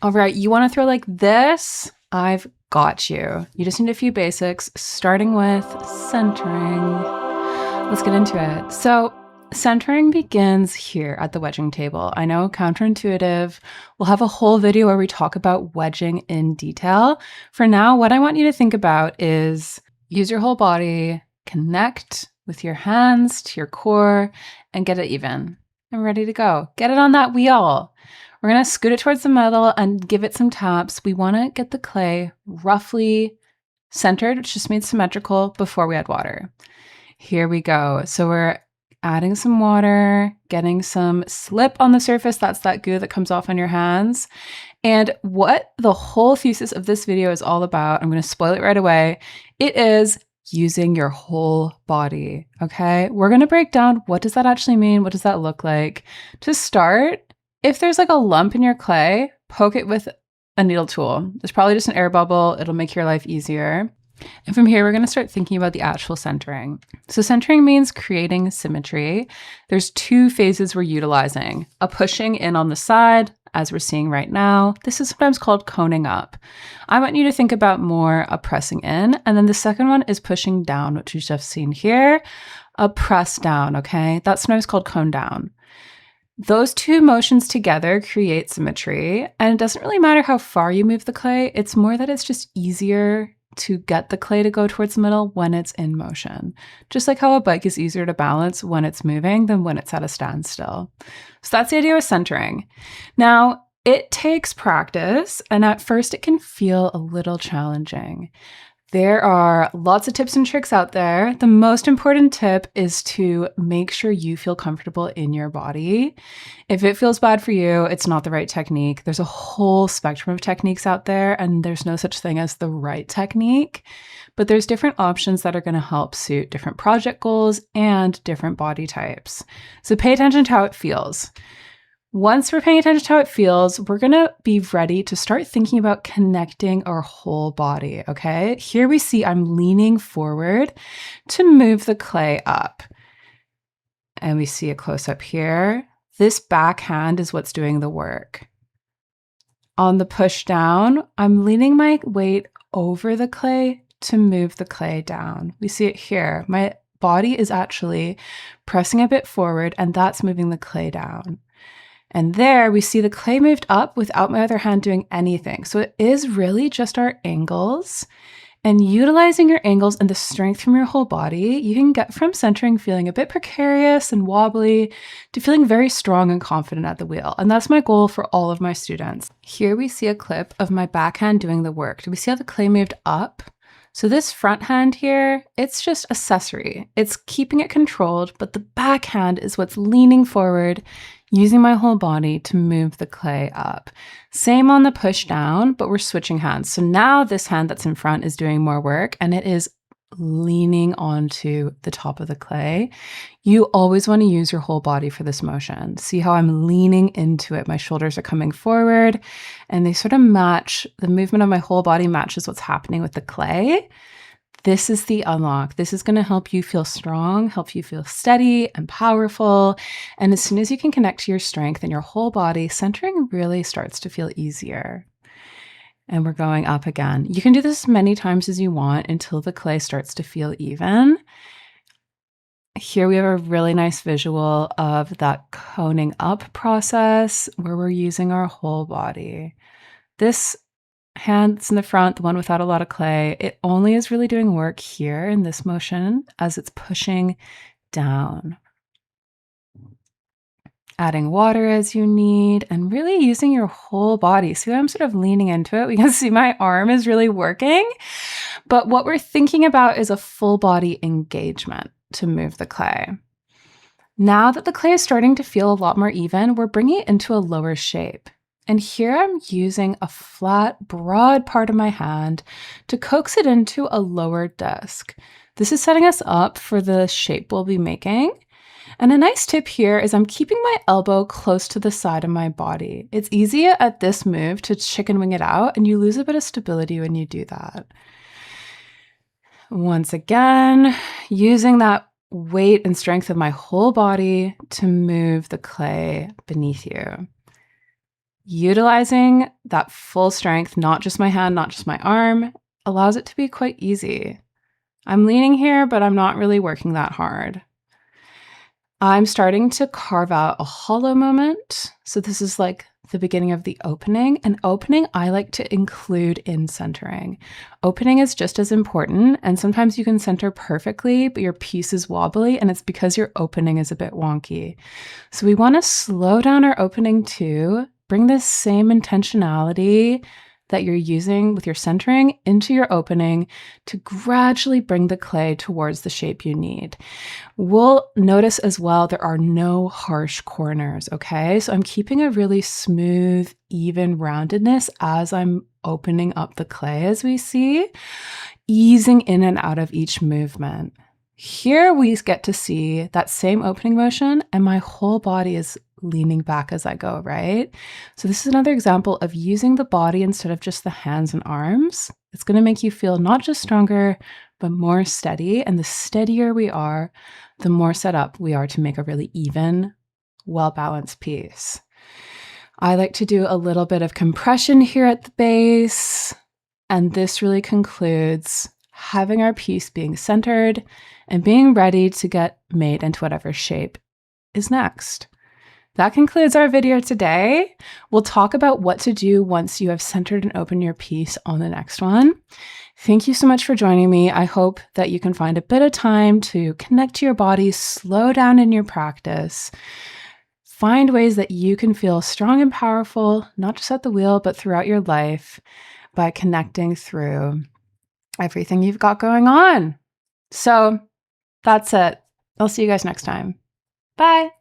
All right, you want to throw like this? I've got you. You just need a few basics, starting with centering. Let's get into it. So centering begins here at the wedging table. I know, counterintuitive. We'll have a whole video where we talk about wedging in detail. For now, what I want you to think about is use your whole body, connect with your hands to your core, and get it even. And ready to go. Get it on that wheel. We're going to scoot it towards the middle and give it some taps. We want to get the clay roughly centered, which just means symmetrical, before we add water. Here we go. So we're adding some water, getting some slip on the surface. That's that goo that comes off on your hands. And what the whole thesis of this video is all about, I'm going to spoil it right away. It is using your whole body. Okay. We're going to break down what does that actually mean? What does that look like? To start, if there's like a lump in your clay, poke it with a needle tool. It's probably just an air bubble. It'll make your life easier. And from here, we're going to start thinking about the actual centering. So centering means creating symmetry. There's two phases we're utilizing. A pushing in on the side, as we're seeing right now. This is sometimes called coning up. I want you to think about more a pressing in. And then the second one is pushing down, which we've just seen here. A press down, okay? That's sometimes called cone down. Those two motions together create symmetry, and it doesn't really matter how far you move the clay. It's more that it's just easier to get the clay to go towards the middle when it's in motion. Just like how a bike is easier to balance when it's moving than when it's at a standstill. So that's the idea of centering. Now, it takes practice, and at first it can feel a little challenging. There are lots of tips and tricks out there. The most important tip is to make sure you feel comfortable in your body. If it feels bad for you, it's not the right technique. There's a whole spectrum of techniques out there, and there's no such thing as the right technique. But there's different options that are going to help suit different project goals and different body types. So pay attention to how it feels. Once we're paying attention to how it feels, we're going to be ready to start thinking about connecting our whole body, okay? Here we see I'm leaning forward to move the clay up. And we see a close-up here. This back hand is what's doing the work. On the push down, I'm leaning my weight over the clay to move the clay down. We see it here. My body is actually pressing a bit forward, and that's moving the clay down. And there we see the clay moved up without my other hand doing anything. So it is really just our angles, and utilizing your angles and the strength from your whole body, you can get from centering feeling a bit precarious and wobbly to feeling very strong and confident at the wheel. And that's my goal for all of my students. Here we see a clip of my backhand doing the work. Do we see how the clay moved up? So this front hand here, it's just accessory. It's keeping it controlled, but the backhand is what's leaning forward, using my whole body to move the clay up. Same on the push down, but we're switching hands. So now this hand that's in front is doing more work, and it is leaning onto the top of the clay. You always want to use your whole body for this motion. See how I'm leaning into it. My shoulders are coming forward, and they sort of match. The movement of my whole body matches what's happening with the clay. This is the unlock. This is going to help you feel strong, help you feel steady and powerful. And as soon as you can connect to your strength in your whole body, centering really starts to feel easier. And we're going up again. You can do this as many times as you want until the clay starts to feel even. Here we have a really nice visual of that coning up process where we're using our whole body. This hand that's in the front, the one without a lot of clay, it only is really doing work here in this motion as it's pushing down. Adding water as you need, and really using your whole body. See how I'm sort of leaning into it? We can see my arm is really working. But what we're thinking about is a full body engagement to move the clay. Now that the clay is starting to feel a lot more even, we're bringing it into a lower shape. And here I'm using a flat, broad part of my hand to coax it into a lower disc. This is setting us up for the shape we'll be making. And a nice tip here is I'm keeping my elbow close to the side of my body. It's easy at this move to chicken wing it out, and you lose a bit of stability when you do that. Once again, using that weight and strength of my whole body to move the clay beneath you. Utilizing that full strength, not just my hand, not just my arm, allows it to be quite easy. I'm leaning here, but I'm not really working that hard. I'm starting to carve out a hollow moment. So this is like the beginning of the opening. And opening, I like to include in centering. Opening is just as important. And sometimes you can center perfectly, but your piece is wobbly, and it's because your opening is a bit wonky. So we want to slow down our opening too. Bring this same intentionality that you're using with your centering into your opening to gradually bring the clay towards the shape you need. We'll notice as well there are no harsh corners, okay? So I'm keeping a really smooth, even roundedness as I'm opening up the clay, as we see, easing in and out of each movement. Here we get to see that same opening motion, and my whole body is leaning back as I go, right? So this is another example of using the body instead of just the hands and arms. It's going to make you feel not just stronger, but more steady. And the steadier we are, the more set up we are to make a really even, well-balanced piece. I like to do a little bit of compression here at the base. And this really concludes having our piece being centered and being ready to get made into whatever shape is next. That concludes our video today. We'll talk about what to do once you have centered and opened your piece on the next one. Thank you so much for joining me. I hope that you can find a bit of time to connect to your body, slow down in your practice, find ways that you can feel strong and powerful, not just at the wheel, but throughout your life by connecting through everything you've got going on. So that's it. I'll see you guys next time. Bye.